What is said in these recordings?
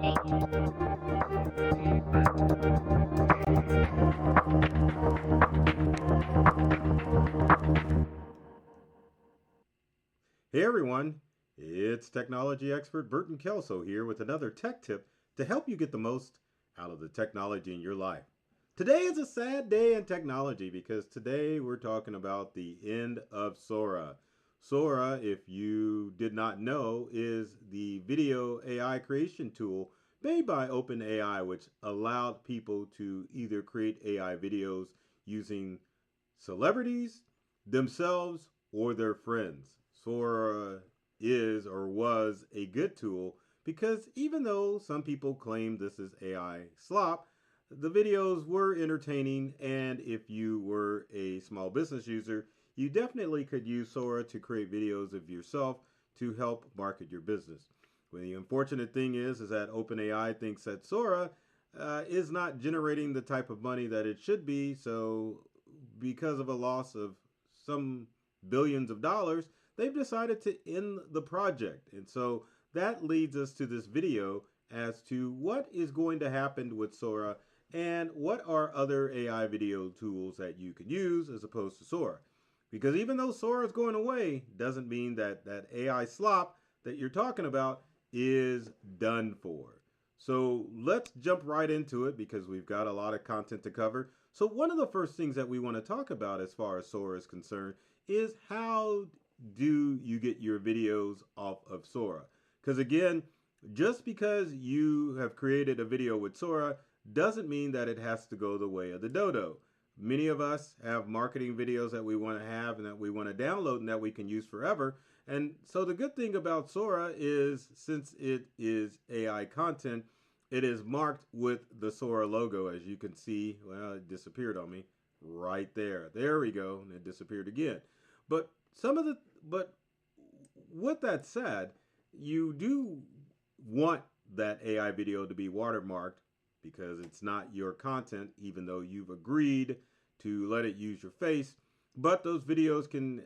Hey everyone, it's technology expert Burton Kelso here with another tech tip to help you get the most out of the technology in your life. Today is a sad day in technology because today we're talking about the end of Sora. Sora, if you did not know, is the video AI creation tool made by OpenAI, which allowed people to either create AI videos using celebrities, themselves, or their friends. Sora is or was a good tool because even though some people claim this is AI slop, the videos were entertaining, and if you were a small business user, you definitely could use Sora to create videos of yourself to help market your business. Well, the unfortunate thing is that OpenAI thinks that Sora is not generating the type of money that it should be, so because of a loss of some billions of dollars, they've decided to end the project. And so that leads us to this video as to what is going to happen with Sora and what are other AI video tools that you could use as opposed to Sora. Because even though Sora is going away, doesn't mean that that AI slop that you're talking about is done for. So let's jump right into it because we've got a lot of content to cover. So one of the first things that we want to talk about as far as Sora is concerned is how do you get your videos off of Sora? Because again, just because you have created a video with Sora doesn't mean that it has to go the way of the dodo. Many of us have marketing videos that we want to have and that we want to download and that we can use forever. And so the good thing about Sora is since it is AI content, it is marked with the Sora logo, as you can see. Well, it disappeared on me right there. There we go. And it disappeared again. But but with that said, you do want that AI video to be watermarked because it's not your content, even though you've agreed to let it use your face. But those videos can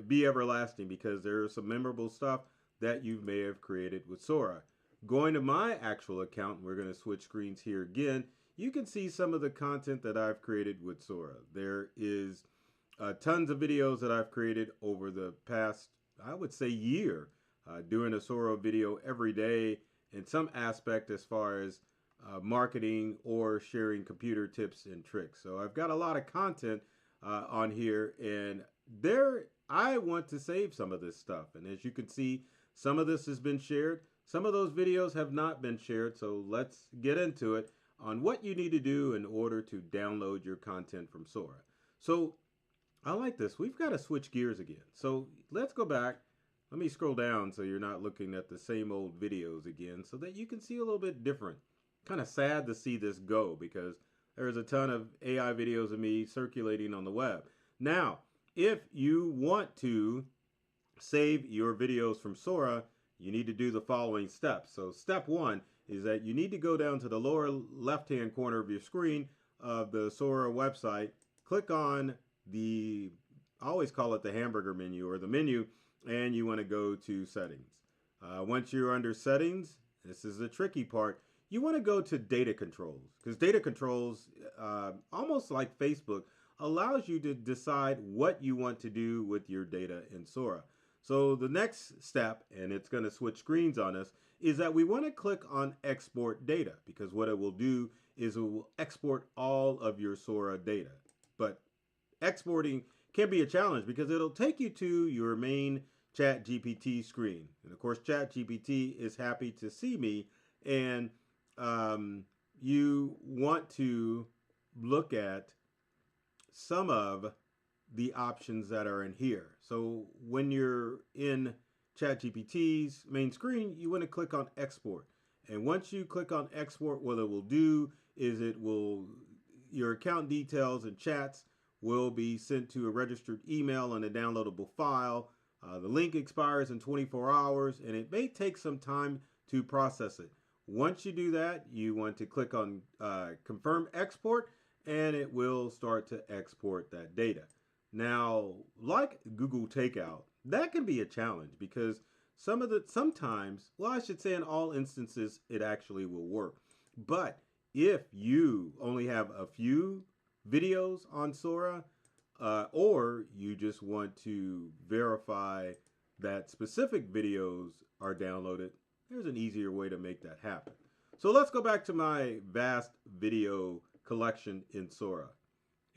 be everlasting because there's some memorable stuff that you may have created with Sora. Going to my actual account, we're going to switch screens here again. You can see some of the content that I've created with Sora. There is tons of videos that I've created over the past, I would say, year, doing a Sora video every day in some aspect as far as marketing or sharing computer tips and tricks. So I've got a lot of content on here, and there I want to save some of this stuff. And as you can see, some of this has been shared. Some of those videos have not been shared. So let's get into it on what you need to do in order to download your content from Sora. So I like this. We've got to switch gears again. So let's go back. Let me scroll down so you're not looking at the same old videos again so that you can see a little bit different. Kind of sad to see this go because there's a ton of AI videos of me circulating on the web. Now, if you want to save your videos from Sora, you need to do the following steps. So step one is that you need to go down to the lower left-hand corner of your screen of the Sora website, click on I always call it the hamburger menu or the menu, and you want to go to settings. Once you're under settings, this is the tricky part, you want to go to data controls because data controls, almost like Facebook, allows you to decide what you want to do with your data in Sora. So the next step, and it's going to switch screens on us, is that we want to click on export data because what it will do is it will export all of your Sora data. But exporting can be a challenge because it'll take you to your main ChatGPT screen. And of course, ChatGPT is happy to see me, and you want to look at some of the options that are in here. So when you're in ChatGPT's main screen, you want to click on export. And once you click on export, what it will do is your account details and chats will be sent to a registered email and a downloadable file. The link expires in 24 hours, and it may take some time to process it. Once you do that, you want to click on confirm export, and it will start to export that data. Now, like Google Takeout, that can be a challenge because sometimes, well, I should say in all instances, it actually will work. But if you only have a few videos on Sora, or you just want to verify that specific videos are downloaded, there's an easier way to make that happen. So let's go back to my vast video collection in Sora.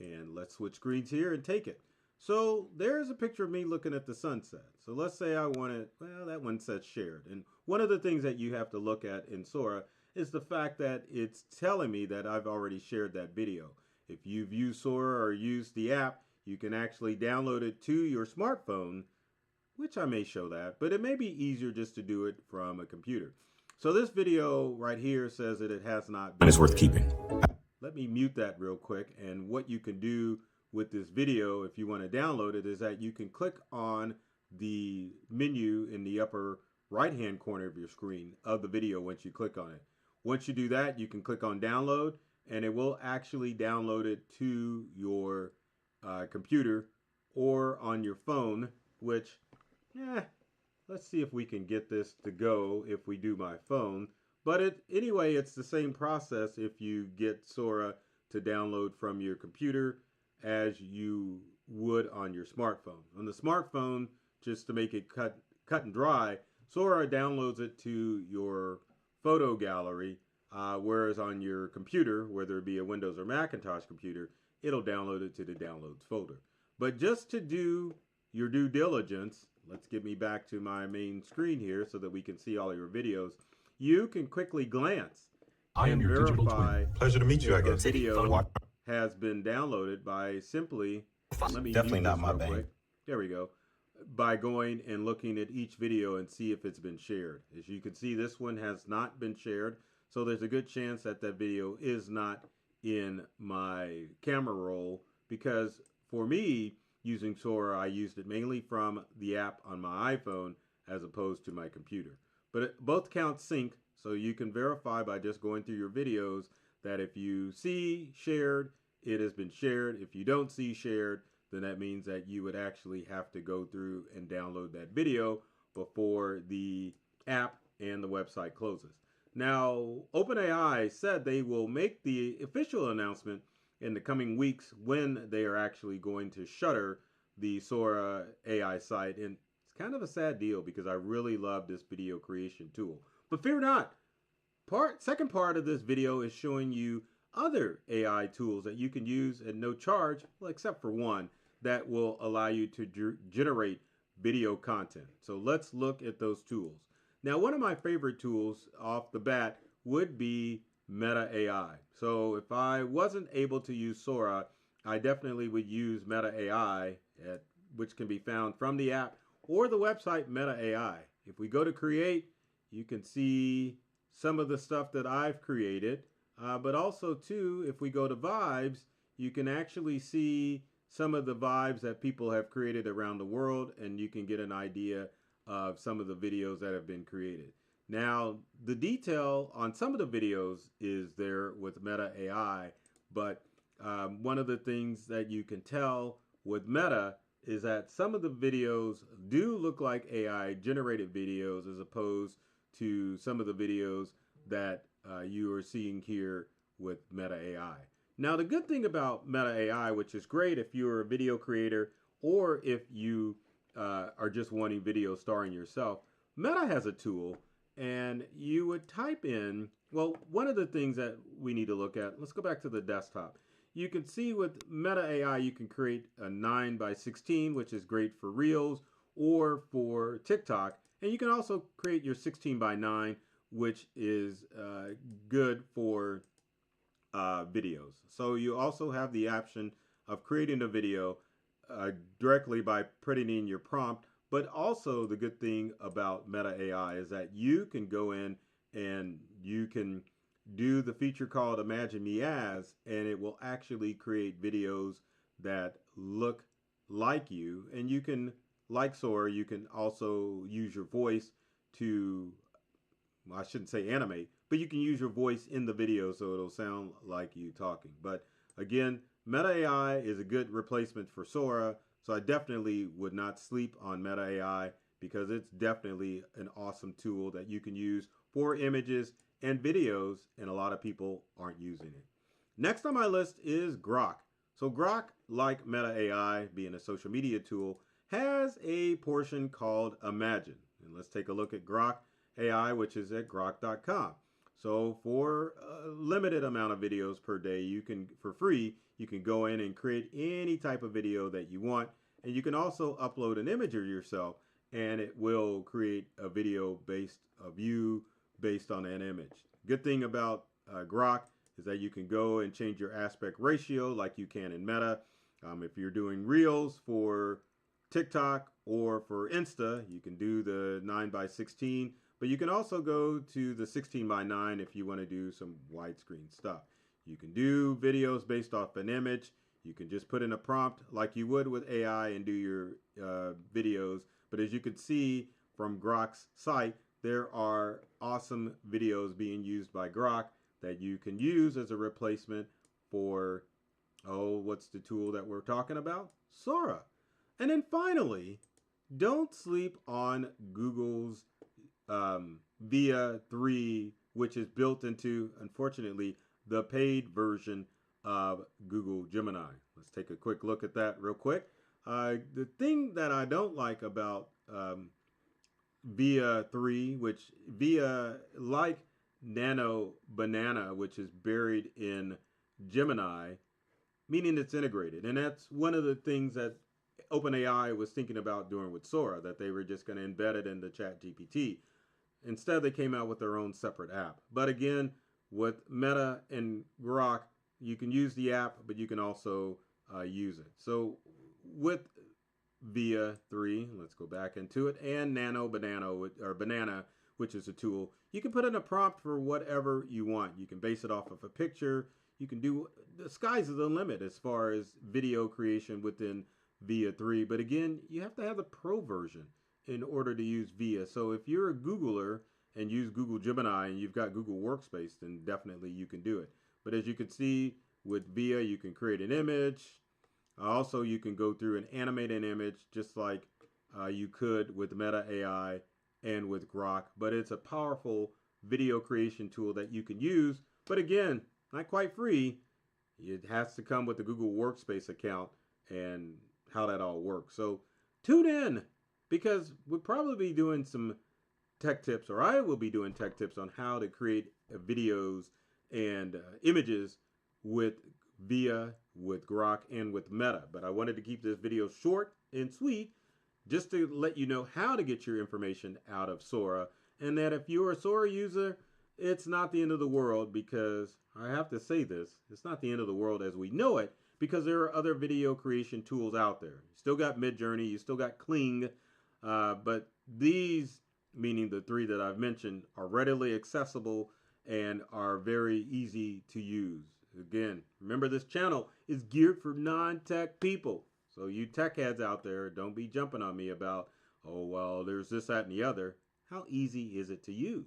And let's switch screens here and take it. So there's a picture of me looking at the sunset. So let's say I wanted, well, that one says shared. And one of the things that you have to look at in Sora is the fact that it's telling me that I've already shared that video. If you've used Sora or used the app, you can actually download it to your smartphone, which I may show that, but it may be easier just to do it from a computer. So this video right here says that it has not been. It's worth keeping. Let me mute that real quick. And what you can do with this video, if you want to download it, is that you can click on the menu in the upper right hand corner of your screen of the video once you click on it. Once you do that, you can click on download, and it will actually download it to your computer or on your phone, which, let's see if we can get this to go if we do my phone. But anyway, it's the same process if you get Sora to download from your computer as you would on your smartphone. On the smartphone, just to make it cut and dry, Sora downloads it to your photo gallery, whereas on your computer, whether it be a Windows or Macintosh computer, it'll download it to the downloads folder. But just to do your due diligence, let's get me back to my main screen here so that we can see all of your videos. You can quickly glance and verify Pleasure to meet you, I if a guess. video has been downloaded by simply, let me Definitely mute not this my real bang. quick. There we go. By going and looking at each video and see if it's been shared. As you can see, this one has not been shared, so there's a good chance that that video is not in my camera roll, because for me, using Sora, I used it mainly from the app on my iPhone as opposed to my computer. But both counts sync, so you can verify by just going through your videos that if you see shared, it has been shared. If you don't see shared, then that means that you would actually have to go through and download that video before the app and the website closes. Now, OpenAI said they will make the official announcement in the coming weeks when they are actually going to shutter the Sora AI site. And it's kind of a sad deal because I really love this video creation tool. But fear not, second part of this video is showing you other AI tools that you can use at no charge, well, except for one that will allow you to generate video content. So let's look at those tools. Now, one of my favorite tools off the bat would be Meta AI. So if I wasn't able to use Sora, I definitely would use Meta AI, which can be found from the app or the website Meta AI. If we go to create, you can see some of the stuff that I've created, but also too, if we go to vibes, you can actually see some of the vibes that people have created around the world, and you can get an idea of some of the videos that have been created. Now, the detail on some of the videos is there with Meta AI, but one of the things that you can tell with Meta is that some of the videos do look like AI generated videos as opposed to some of the videos that you are seeing here with Meta AI. Now, the good thing about Meta AI, which is great if you're a video creator or if you are just wanting video starring yourself, Meta has a tool, and you would type in, well, one of the things that we need to look at, let's go back to the desktop. You can see with Meta AI, you can create a 9:16, which is great for Reels or for TikTok. And you can also create your 16:9, which is good for videos. So you also have the option of creating a video directly by putting in your prompt. But also the good thing about Meta AI is that you can go in and you can do the feature called Imagine Me As, and it will actually create videos that look like you. And you can, like Sora, you can also use your voice to, well, I shouldn't say animate, but you can use your voice in the video so it'll sound like you talking. But again, Meta AI is a good replacement for Sora, so I definitely would not sleep on Meta AI because it's definitely an awesome tool that you can use for images and videos, and a lot of people aren't using it. Next on my list is Grok. So Grok, like Meta AI being a social media tool, has a portion called Imagine. And let's take a look at Grok AI, which is at grok.com. So for a limited amount of videos per day, you can, for free, you can go in and create any type of video that you want. And you can also upload an image of yourself, and it will create a video of you based on an image. Good thing about Grok is that you can go and change your aspect ratio like you can in Meta. If you're doing Reels for TikTok or for Insta, you can do the 9:16, but you can also go to the 16:9 if you want to do some widescreen stuff. You can do videos based off an image. You can just put in a prompt like you would with AI and do your videos. But as you can see from Grok's site, there are awesome videos being used by Grok that you can use as a replacement for, what's the tool that we're talking about? Sora. And then finally, don't sleep on Google's Via 3, which is built into, unfortunately, the paid version of Google Gemini. Let's take a quick look at that real quick. The thing that I don't like about Via 3, which Via, like Nano Banana, which is buried in Gemini, meaning it's integrated. And that's one of the things that OpenAI was thinking about doing with Sora, that they were just going to embed it into ChatGPT. Instead, they came out with their own separate app. But again, with Meta and Grok, you can use the app, but you can also use it. So with Via 3, let's go back into it, and Nano Banana, or Banana, which is a tool, you can put in a prompt for whatever you want. You can base it off of a picture. You can do, the sky's the limit as far as video creation within Via 3. But again, you have to have the pro version in order to use Via. So if you're a Googler and use Google Gemini and you've got Google Workspace, then definitely you can do it. But as you can see with Via, you can create an image. Also, you can go through and animate an image just like you could with Meta AI and with Grok. But it's a powerful video creation tool that you can use. But again, not quite free. It has to come with the Google Workspace account and how that all works. So tune in, because we'll probably be doing some tech tips, or I will be doing tech tips on how to create videos and images with Via, with Grok, and with Meta. But I wanted to keep this video short and sweet just to let you know how to get your information out of Sora, and that if you're a Sora user, it's not the end of the world, because I have to say this, it's not the end of the world as we know it, because there are other video creation tools out there. You still got Midjourney, you still got Kling, but these, meaning the three that I've mentioned, are readily accessible and are very easy to use. Again, remember, this channel is geared for non-tech people. So you tech heads out there, don't be jumping on me about, oh, well, there's this, that, and the other. How easy is it to use?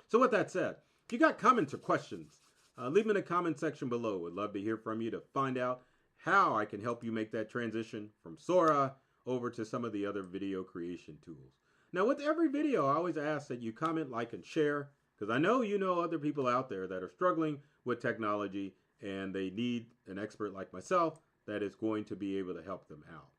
So with that said, if you got comments or questions, leave them in the comment section below. Would love to hear from you to find out how I can help you make that transition from Sora over to some of the other video creation tools. Now, with every video, I always ask that you comment, like, and share, because I know you know other people out there that are struggling with technology, and they need an expert like myself that is going to be able to help them out.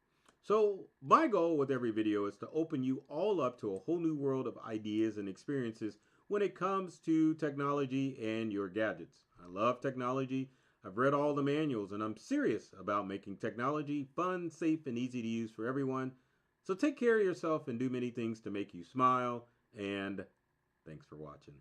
So my goal with every video is to open you all up to a whole new world of ideas and experiences when it comes to technology and your gadgets. I love technology. I've read all the manuals, and I'm serious about making technology fun, safe, and easy to use for everyone. So take care of yourself and do many things to make you smile, and thanks for watching.